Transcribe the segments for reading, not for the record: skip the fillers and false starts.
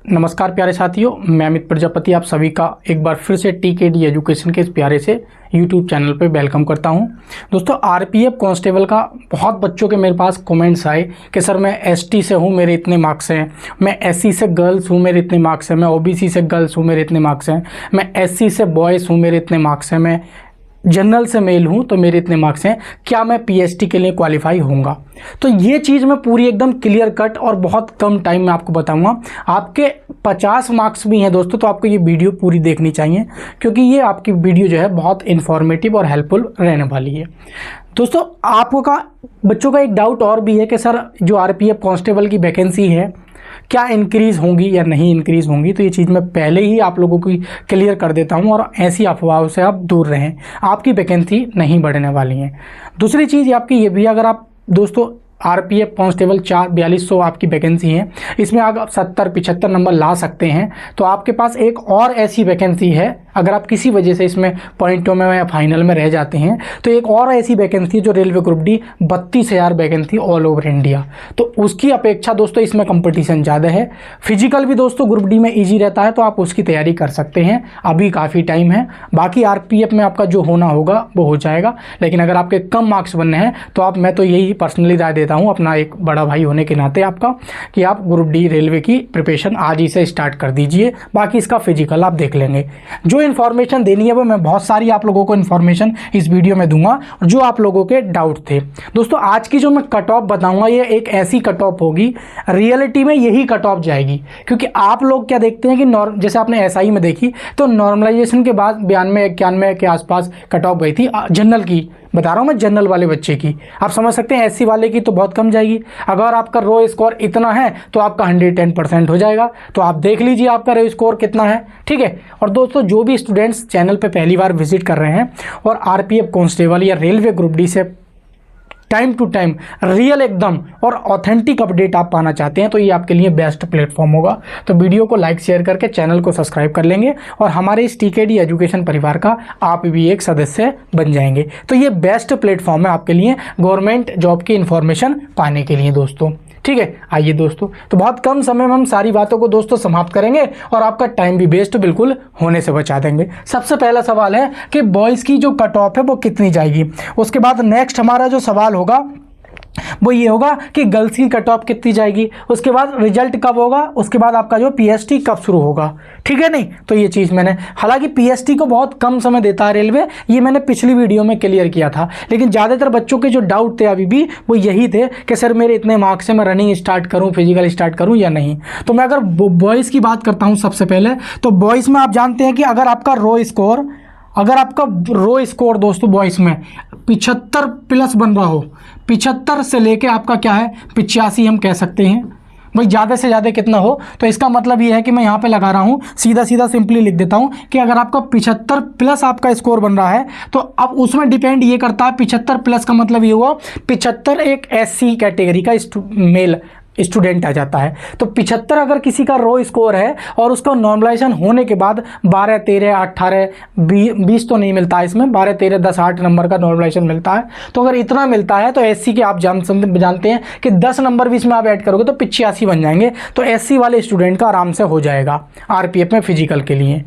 नमस्कार प्यारे साथियों, मैं अमित प्रजापति आप सभी का एक बार फिर से टीकेडी एजुकेशन के इस प्यारे से यूट्यूब चैनल पे वेलकम करता हूं। दोस्तों, आरपीएफ कांस्टेबल का बहुत बच्चों के मेरे पास कमेंट्स आए कि सर मैं एसटी से हूं, मेरे इतने मार्क्स हैं, मैं एससी से गर्ल्स हूं, मेरे इतने मार्क्स हैं, मैं ओबीसी से गर्ल्स हूं, मेरे इतने मार्क्स हैं, मैं एससी से बॉयज़ हूं, मेरे इतने मार्क्स हैं, मैं जनरल से मेल हूँ तो मेरे इतने मार्क्स हैं, क्या मैं पीएचडी के लिए क्वालिफाई होऊंगा? तो ये चीज़ मैं पूरी एकदम क्लियर कट और बहुत कम टाइम में आपको बताऊंगा। आपके 50 मार्क्स भी हैं दोस्तों, तो आपको ये वीडियो पूरी देखनी चाहिए क्योंकि ये आपकी वीडियो जो है बहुत इन्फॉर्मेटिव और हेल्पफुल रहने वाली है। दोस्तों, आपका बच्चों का एक डाउट और भी है कि सर जो आरपीएफ कांस्टेबल की वैकेंसी है क्या इंक्रीज़ होंगी या नहीं इंक्रीज़ होंगी, तो ये चीज़ मैं पहले ही आप लोगों की क्लियर कर देता हूं और ऐसी अफवाहों से आप दूर रहें। आपकी वैकेंसी नहीं बढ़ने वाली है। दूसरी चीज़ आपकी ये भी, अगर आप दोस्तों आरपीएफ कांस्टेबल 4200 आपकी वैकेंसी है, इसमें आप 70-75 नंबर ला सकते हैं, तो आपके पास एक और ऐसी वैकेंसी है। अगर आप किसी वजह से इसमें पॉइंटों में या फाइनल में रह जाते हैं तो एक और ऐसी वैकेंसी है जो railway group D 32,000 vacancy all over India, तो उसकी अपेक्षा दोस्तों इसमें कंपटीशन ज़्यादा है। फिजिकल भी दोस्तों ग्रुप डी में ईजी रहता है, तो आप उसकी तैयारी कर सकते हैं, अभी काफ़ी टाइम है। बाकी आरपीएफ में आपका जो होना होगा वो हो जाएगा, लेकिन अगर आपके कम मार्क्स बनने हैं तो मैं तो यही पर्सनली राय देता हूँ अपना एक बड़ा भाई होने के नाते आपका, कि आप ग्रुप डी रेलवे की प्रिपरेशन आज ही से स्टार्ट कर दीजिए। बाकी इसका फिजिकल आप देख लेंगे। जो इन्फॉर्मेशन देनी है वो मैं बहुत सारी आप लोगों को इन्फॉर्मेशन इस वीडियो में दूंगा जो आप लोगों के डाउट थे। दोस्तों, आज की जो मैं कट ऑफ बताऊंगा ये एक ऐसी कट ऑफ होगी, रियलिटी में यही कट ऑफ जाएगी, क्योंकि आप लोग क्या देखते हैं कि जैसे आपने एसआई में देखी तो नॉर्मलाइजेशन के बाद 92-91 के आसपास कट ऑफ गई थी जनरल की, बता रहा हूँ मैं जनरल वाले बच्चे की। आप समझ सकते हैं एससी वाले की तो बहुत कम जाएगी। अगर आपका रो स्कोर इतना है तो आपका 110% हो जाएगा, तो आप देख लीजिए आपका रो स्कोर कितना है, ठीक है। और दोस्तों, जो भी स्टूडेंट्स चैनल पे पहली बार विजिट कर रहे हैं और आरपीएफ कांस्टेबल या रेलवे ग्रुप डी से टाइम टू टाइम रियल एकदम और ऑथेंटिक अपडेट आप पाना चाहते हैं तो ये आपके लिए बेस्ट प्लेटफॉर्म होगा। तो वीडियो को लाइक शेयर करके चैनल को सब्सक्राइब कर लेंगे और हमारे इस टीकेडी एजुकेशन परिवार का आप भी एक सदस्य बन जाएंगे। तो ये बेस्ट प्लेटफॉर्म है आपके लिए गवर्नमेंट जॉब की इन्फॉर्मेशन पाने के लिए दोस्तों, ठीक है। आइए दोस्तों, तो बहुत कम समय में हम सारी बातों को दोस्तों समाप्त करेंगे और आपका टाइम भी वेस्ट बिल्कुल होने से बचा देंगे। सबसे पहला सवाल है कि बॉयज़ की जो कट ऑफ है वो कितनी जाएगी। उसके बाद नेक्स्ट हमारा जो सवाल होगा वो ये होगा कि गर्ल्स की कट ऑफ कितनी जाएगी। उसके बाद रिजल्ट कब होगा, उसके बाद आपका जो पीएचडी कब शुरू होगा, ठीक है। नहीं तो ये चीज़ मैंने, हालांकि पीएचडी को बहुत कम समय देता है रेलवे, ये मैंने पिछली वीडियो में क्लियर किया था, लेकिन ज़्यादातर बच्चों के जो डाउट थे अभी भी वो यही थे कि सर मेरे इतने मार्क्स हैं, मैं रनिंग स्टार्ट करूँ, फिजिकल स्टार्ट करूँ या नहीं। तो मैं अगर बॉयज़ की बात करता हूँ सबसे पहले, तो बॉयज़ में आप जानते हैं कि अगर आपका रो स्कोर दोस्तों बॉयज़ में 75+ बन रहा हो, 75 से लेके आपका क्या है 85 हम कह सकते हैं भाई, ज़्यादा से ज़्यादा कितना हो, तो इसका मतलब ये है कि मैं यहाँ पे लगा रहा हूँ, सीधा सिंपली लिख देता हूँ कि अगर आपका 75+ आपका स्कोर बन रहा है तो अब उसमें डिपेंड ये करता है, 75+ का मतलब ये हुआ 75 एक एससी कैटेगरी का मेल स्टूडेंट आ जाता है। तो 75 अगर किसी का रो स्कोर है और उसका नॉर्मलाइजेशन होने के बाद 12, 13, 18, 20 तो नहीं मिलता है इसमें, 12, 13, 10, 8 नंबर का नॉर्मलाइजेशन मिलता है। तो अगर इतना मिलता है तो एससी के आप जानते हैं कि 10 नंबर भी इसमें आप ऐड करोगे तो 85 बन जाएंगे। तो एससी वाले स्टूडेंट का आराम से हो जाएगा आरपीएफ में फिजिकल के लिए,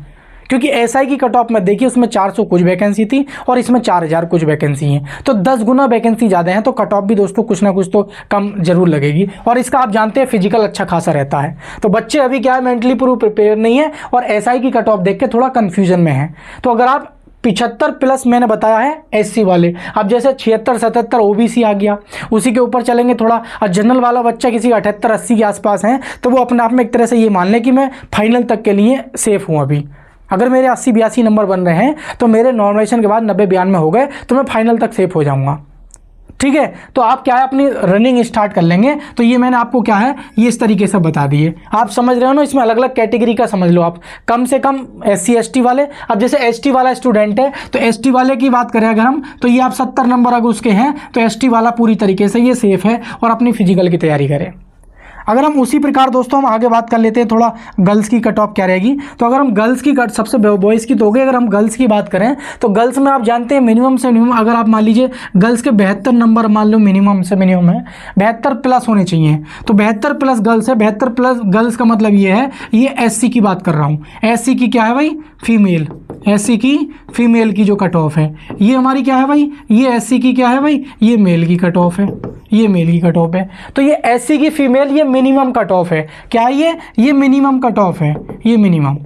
क्योंकि एसआई की कट ऑफ में देखिए उसमें 400 कुछ वैकेंसी थी और इसमें 4000 कुछ वैकेंसी हैं, तो 10 गुना वैकेंसी ज़्यादा है, तो कट ऑफ भी दोस्तों कुछ ना कुछ तो कम जरूर लगेगी। और इसका आप जानते हैं फिजिकल अच्छा खासा रहता है, तो बच्चे अभी क्या है मेंटली प्रिपेयर नहीं है और एसआई की कट ऑफ देख के थोड़ा कन्फ्यूजन में है। तो अगर आप 75+ मैंने बताया है एससी वाले, अब जैसे 76-77 ओबीसी आ गया, उसी के ऊपर चलेंगे थोड़ा, और जनरल वाला बच्चा किसी 78-80 के आसपास है, तो वो अपने आप में एक तरह से ये मान लें कि मैं फाइनल तक के लिए सेफ हूँ। अभी अगर मेरे 80-82 नंबर बन रहे हैं तो मेरे नॉर्मलाइजेशन के बाद 90-92 हो गए तो मैं फाइनल तक सेफ हो जाऊंगा, ठीक है। तो आप क्या है अपनी रनिंग स्टार्ट कर लेंगे। तो ये मैंने आपको क्या है ये इस तरीके से बता दिए, आप समझ रहे हो ना। इसमें अलग अलग कैटेगरी का समझ लो आप, कम से कम एससी एसटी वाले। अब जैसे एसटी वाला स्टूडेंट है तो एसटी वाले की बात करें अगर हम, तो ये आप 70 नंबर अगर उसके हैं तो एसटी वाला पूरी तरीके से ये सेफ है और अपनी फिजिकल की तैयारी करें। अगर हम उसी प्रकार दोस्तों हम आगे बात कर लेते हैं थोड़ा गर्ल्स की कट ऑफ क्या रहेगी। तो अगर हम गर्ल्स की कट सबसे बॉयज़ की तो हो गई, अगर हम गर्ल्स की बात करें तो गर्ल्स में आप जानते हैं मिनिमम से मिनिमम, अगर आप मान लीजिए गर्ल्स के 72 नंबर मान लो मिनिमम से मिनिमम है, 72 प्लस होने चाहिए। तो 72 प्लस गर्ल्स है, 72 प्लस गर्ल्स का मतलब ये है, ये एससी की बात कर रहा हूँ। एससी की क्या है भाई, फीमेल, एससी की फीमेल की जो कट ऑफ है ये हमारी क्या है भाई, ये एससी की क्या है भाई, ये मेल की कट ऑफ है, ये मेल की कट ऑफ है। तो ये एससी की फीमेल ये मिनिमम कट ऑफ है, क्या ये मिनिमम कट ऑफ है, ये मिनिमम।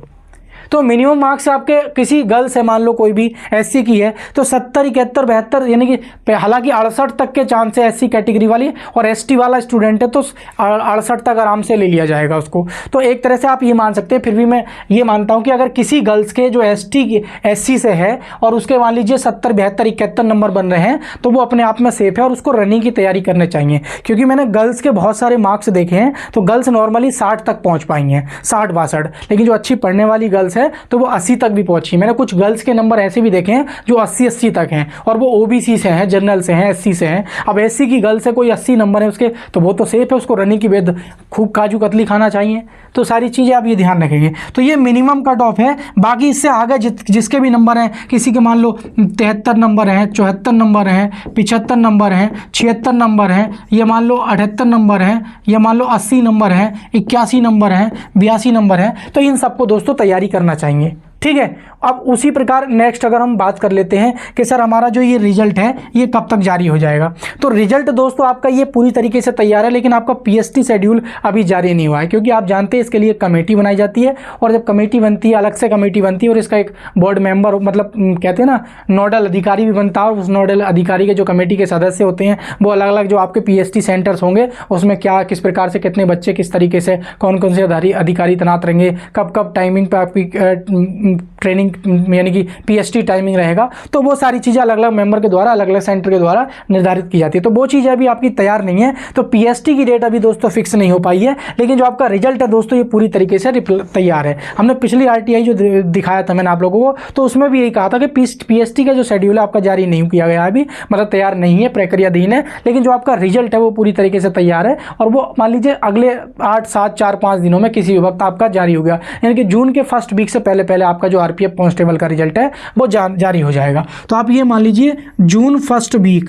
तो मिनिमम मार्क्स आपके किसी गर्ल्स है मान लो कोई भी एससी की है तो 70, 71, 72 यानी कि हालांकि 68 तक के चांस है एससी कैटेगरी वाली, और एसटी वाला स्टूडेंट है तो 68 तक आराम से ले लिया जाएगा उसको। तो एक तरह से आप ये मान सकते हैं। फिर भी मैं ये मानता हूँ कि अगर किसी गर्ल्स के जो एससी से है और उसके मान लीजिए 70, 72, 71 नंबर बन रहे हैं तो वो अपने आप में सेफ है और उसको रनिंग की तैयारी करनी चाहिए। क्योंकि मैंने गर्ल्स के बहुत सारे मार्क्स देखे हैं तो गर्ल्स नॉर्मली 60 तक पहुँच पाई हैं, 60, 62, लेकिन जो अच्छी पढ़ने वाली गर्ल्स है तो वो 80 तक भी पहुंची। मैंने कुछ गर्ल्स के नंबर ऐसे भी देखे हैं जो 80 तक हैं और वो ओबीसी से हैं, जनरल से हैं, एससी से हैं। अब एससी की गर्ल्स से कोई 80 नंबर है उसके तो वो तो सेफ है, उसको रनिंग की बेद खूब काजू कतली खाना चाहिए। तो सारी चीज़ें आप ये ध्यान रखेंगे। तो ये मिनिमम कट ऑफ है। बाकी इससे आगे जिसके भी नंबर हैं, किसी के मान लो 73 नंबर हैं, 74 नंबर हैं, 75 नंबर हैं, 76 नंबर हैं, ये मान लो 78 नंबर हैं, ये मान लो 80 नंबर हैं, 81 नंबर हैं, 82 नंबर हैं, तो इन सबको दोस्तों तैयारी करना चाहिए। ठीक है। अब उसी प्रकार नेक्स्ट अगर हम बात कर लेते हैं कि सर हमारा जो ये रिजल्ट है ये कब तक जारी हो जाएगा। तो रिजल्ट दोस्तों आपका ये पूरी तरीके से तैयार है, लेकिन आपका पीएसटी शेड्यूल अभी जारी नहीं हुआ है, क्योंकि आप जानते हैं इसके लिए कमेटी बनाई जाती है, और जब कमेटी बनती है अलग से कमेटी बनती है और इसका एक बोर्ड मेंबर मतलब कहते हैं ना नोडल अधिकारी भी बनता है, और उस नोडल अधिकारी के जो कमेटी के सदस्य होते हैं वो अलग अलग जो आपके पीएसटी सेंटर्स होंगे उसमें क्या किस प्रकार से कितने बच्चे किस तरीके से कौन कौन से अधिकारी तैनात रहेंगे, कब कब टाइमिंग पर आपकी ट्रेनिंग यानी कि पीएसटी टाइमिंग रहेगा, तो वो सारी चीज़ें अलग अलग मेंबर के द्वारा अलग अलग सेंटर के द्वारा निर्धारित की जाती है। तो वो चीज़ें अभी आपकी तैयार नहीं है, तो पीएसटी की डेट अभी दोस्तों फिक्स नहीं हो पाई है, लेकिन जो आपका रिजल्ट है दोस्तों ये पूरी तरीके से तैयार है। हमने पिछली आरटीआई जो दिखाया था मैंने आप लोगों को, तो उसमें भी यही कहा था कि पीएसटी का जो शेड्यूल है आपका जारी नहीं किया गया अभी, मतलब तैयार नहीं है, प्रक्रियाधीन है, लेकिन जो आपका रिजल्ट है वो पूरी तरीके से तैयार है, और वो मान लीजिए अगले 8, 7, 4, 5 दिनों में किसी भी वक्त आपका जारी हो गया, यानी कि जून के फर्स्ट वीक से पहले आपका जो आरपीएफ कांस्टेबल का रिजल्ट है वो जारी हो जाएगा। तो आप ये मान लीजिए जून फर्स्ट वीक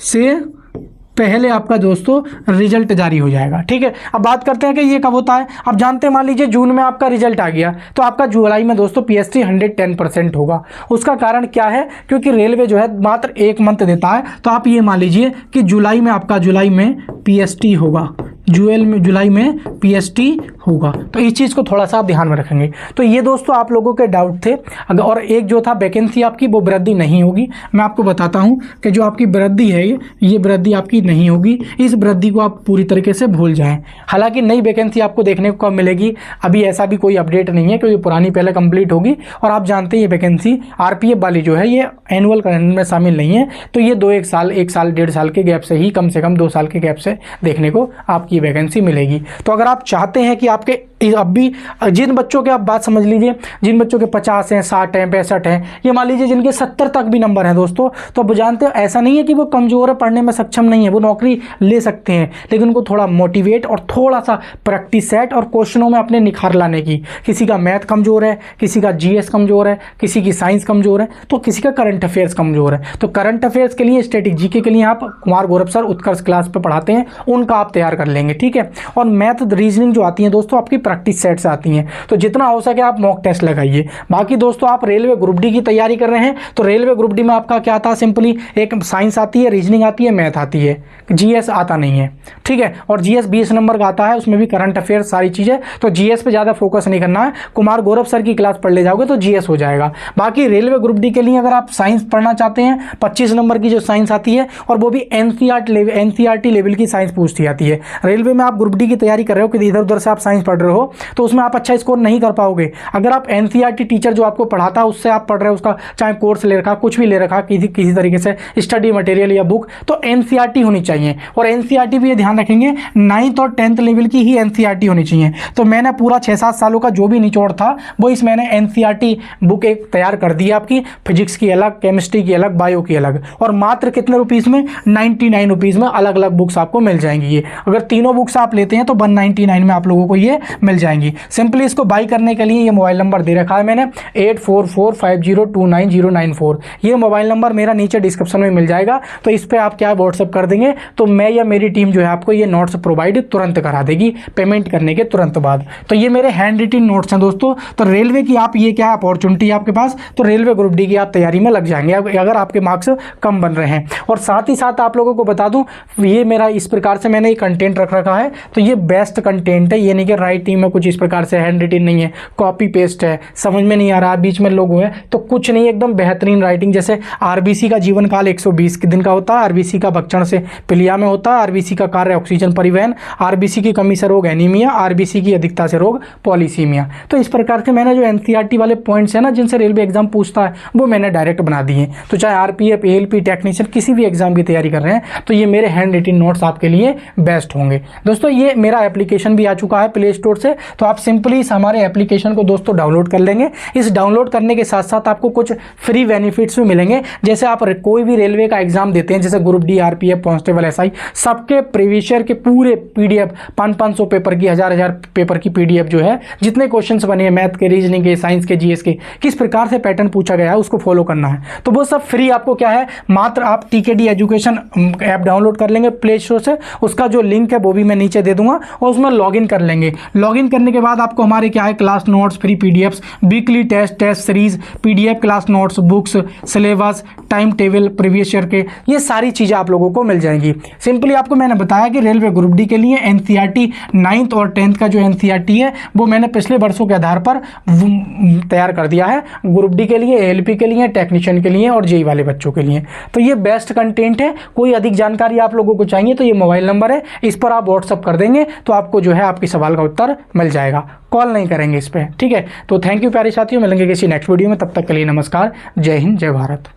से पहले आपका दोस्तों रिजल्ट जारी हो जाएगा। ठीक है। अब बात करते हैं कि ये कब होता है। आप जानते हैं मान लीजिए जून में आपका रिजल्ट आ गया तो आपका जुलाई में दोस्तों पीएसटी 110% होगा। उसका कारण क्या है, क्योंकि रेलवे जो है मात्र 1 मंथ देता है, तो आप ये मान लीजिए कि जुलाई में पीएसटी होगा, जुलाई में पीएसटी होगा। तो इस चीज़ को थोड़ा सा आप ध्यान में रखेंगे। तो ये दोस्तों आप लोगों के डाउट थे। अगर और एक जो था वैकेंसी आपकी वो वृद्धि नहीं होगी। मैं आपको बताता हूँ कि जो आपकी वृद्धि है ये वृद्धि आपकी नहीं होगी। इस वृद्धि को आप पूरी तरीके से भूल जाएं। हालांकि नई वैकेंसी आपको देखने को कब मिलेगी अभी ऐसा भी कोई अपडेट नहीं है, क्योंकि पुरानी पहले कंप्लीट होगी। और आप जानते हैं ये वैकेंसी आरपीएफ वाली जो है ये एनुअल कैलेंडर में शामिल नहीं है, तो ये 1 साल 1.5 साल के गैप से ही, कम से कम 2 साल के गैप से देखने को आपकी वैकेंसी मिलेगी। तो अगर आप चाहते हैं कि आपके अब भी जिन बच्चों के आप बात समझ लीजिए, जिन बच्चों के 50 हैं, 60 हैं, 65 हैं, ये मान लीजिए जिनके 70 तक भी नंबर हैं दोस्तों, तो आप जानते हैं ऐसा नहीं है कि वो कमज़ोर है, पढ़ने में सक्षम नहीं है, वो नौकरी ले सकते हैं, लेकिन उनको थोड़ा मोटिवेट और थोड़ा सा प्रैक्टिस सेट और क्वेश्चनों में अपने निखार लाने की। किसी का मैथ कमज़ोर है, किसी का जीएस कमज़ोर है, किसी की साइंस कमज़ोर है, तो किसी का करंट अफेयर्स कमज़ोर है। तो करंट अफेयर्स के लिए, स्टैटिक जीके के लिए आप कुमार गौरव सर उत्कर्ष क्लास पर पढ़ाते हैं, उनका आप तैयार कर लेंगे। ठीक है। और मैथ रीजनिंग जो आती है दोस्तों आपकी प्रैक्टिस सेट से आती हैं, तो जितना हो सके आप मॉक टेस्ट लगाइए। बाकी दोस्तों आप रेलवे ग्रुप डी की तैयारी कर रहे हैं, तो रेलवे ग्रुप डी में आपका क्या आता है, सिंपली एक साइंस आती है, रीजनिंग आती है, मैथ आती है, जीएस आता नहीं है। ठीक है। और जीएस 20 नंबर का आता है, उसमें भी करंट अफेयर्स सारी चीज़ें, तो जीएस पे ज़्यादा फोकस नहीं करना है। कुमार गौरव सर की क्लास पढ़ ले जाओगे तो जीएस हो जाएगा। बाकी रेलवे ग्रुप डी के लिए अगर आप साइंस पढ़ना चाहते हैं, 25 नंबर की जो साइंस आती है, और वो भी एनसीईआरटी लेवल की साइंस पूछती आती है। रेलवे में आप ग्रुप डी की तैयारी कर रहे हो कि इधर उधर से आप साइंस पढ़ रहे हो, तो उसमें आप अच्छा स्कोर नहीं कर पाओगे। अगर आप एनसीईआरटी टीचर जो आपको पढ़ाता है उससे आप पढ़ रहे हो, उसका चाहे कोर्स ले रखा, कुछ भी ले रखा, किसी तरीके से स्टडी मटेरियल या बुक, तो एनसीईआरटी होनी चाहिए। और एनसीईआरटी भी ये ध्यान रखेंगे 9th और 10th लेवल की ही एनसीईआरटी होनी चाहिए। तो मैंने पूरा 6-7 सालों का जो भी निचोड़ था वो इस मैंने एनसीईआरटी बुक एक तैयार कर दी आपकी, फिजिक्स की अलग, केमिस्ट्री की अलग, बायो की अलग, और मात्र कितने रुपीज़ में, 99 रुपीज़ में अलग अलग बुक्स आपको मिल जाएंगी। ये अगर तीनों बुक्स आप लेते हैं तो 199 में आप लोगों को ये मिल जाएंगी। सिंपली इसको बाई करने के लिए ये मोबाइल नंबर दे रखा है मैंने 8445029094। ये मोबाइल नंबर मेरा नीचे डिस्क्रिप्शन में मिल जाएगा, तो इस पर आप क्या व्हाट्सअप कर देंगे तो मैं या मेरी टीम जो है आपको ये नोट्स प्रोवाइड तुरंत करा देगी पेमेंट करने के तुरंत बाद। तो ये मेरे हैंड रिटन नोट्स हैं दोस्तों। तो रेलवे की आप ये क्या अपॉर्चुनिटी है आपके पास, तो रेलवे ग्रुप डी की आप तैयारी में लग जाएंगे अगर आपके मार्क्स कम बन रहे हैं। और साथ ही साथ आप लोगों को बता दूं, ये मेरा इस प्रकार से मैंने ये कंटेंट रख रखा है, तो ये बेस्ट कंटेंट है। ये नहीं कि राइटिंग में कुछ इस प्रकार से हैंड रिटन नहीं है, कॉपी पेस्ट है, समझ में नहीं आ रहा, बीच में लोग हुए, तो कुछ नहीं, एकदम बेहतरीन राइटिंग। जैसे आरबीसी का जीवन काल 120 दिन का होता है, आरबीसी का भक्षण से पिलिया में होता है, आरबीसी का कार्य ऑक्सीजन परिवहन, आरबीसी की कमी से रोग एनीमिया, आरबीसी की अधिकता से रोग पॉलीसीमिया। तो इस प्रकार के मैंने जो एनसीईआरटी वाले पॉइंट्स है ना जिनसे रेलवे एग्जाम पूछता है वो मैंने डायरेक्ट बना दिए। तो चाहे आरपीएफ, एएलपी, टेक्नीशियन किसी भी एग्जाम की तैयारी कर रहे हैं तो ये मेरे हैंड रिटन नोट्स आपके लिए बेस्ट होंगे। दोस्तों ये मेरा एप्लीकेशन भी आ चुका है प्ले स्टोर से, तो आप सिंपली इस हमारे एप्लीकेशन को दोस्तों डाउनलोड कर लेंगे। इस डाउनलोड करने के साथ साथ आपको कुछ फ्री बेनिफिट्स भी मिलेंगे। जैसे आप कोई भी रेलवे का एग्जाम देते हैं, जैसे group D, RPF, constable, SI, सबके प्रीवियस ईयर के पूरे पीडीएफ 500 पेपर की, 1000 पेपर की पीडीएफ जो है, जितने क्वेश्चंस बने हैं मैथ के, रीजनिंग के, साइंस के, जीएस के, किस प्रकार से पैटर्न पूछा गया है उसको फॉलो करना है, तो वो सब फ्री आपको क्या है, मात्र आप टीकेडी एजुकेशन ऐप डाउनलोड कर लेंगे प्ले स्टोर से, उसका जो लिंक है वो भी मैं नीचे दे दूंगा, और उसमें लॉगिन कर लेंगे। लॉगिन करने के बाद आपको हमारे क्या है, class notes, free PDFs, weekly test series, PDF class notes, books, syllabus, time table previous year के, ये सारी चीज़ें आप लोगों को मिल जाएंगी। सिंपली आपको मैंने बताया कि रेलवे ग्रुप डी के लिए एनसीईआरटी 9th और 10th का जो एनसीईआरटी है वो मैंने पिछले वर्षों के आधार पर तैयार कर दिया है, ग्रुप डी के लिए, एएलपी के लिए, टेक्नीशियन के लिए और जेई वाले बच्चों के लिए। तो ये बेस्ट कंटेंट है। कोई अधिक जानकारी आप लोगों को चाहिए तो ये मोबाइल नंबर है, इस पर आप व्हाट्सअप कर देंगे तो आपको जो है आपके सवाल का उत्तर मिल जाएगा, कॉल नहीं करेंगे इस पर, ठीक है। तो थैंक यू प्यारे साथियों, मिलेंगे किसी नेक्स्ट वीडियो में, तब तक के लिए नमस्कार, जय हिंद, जय भारत।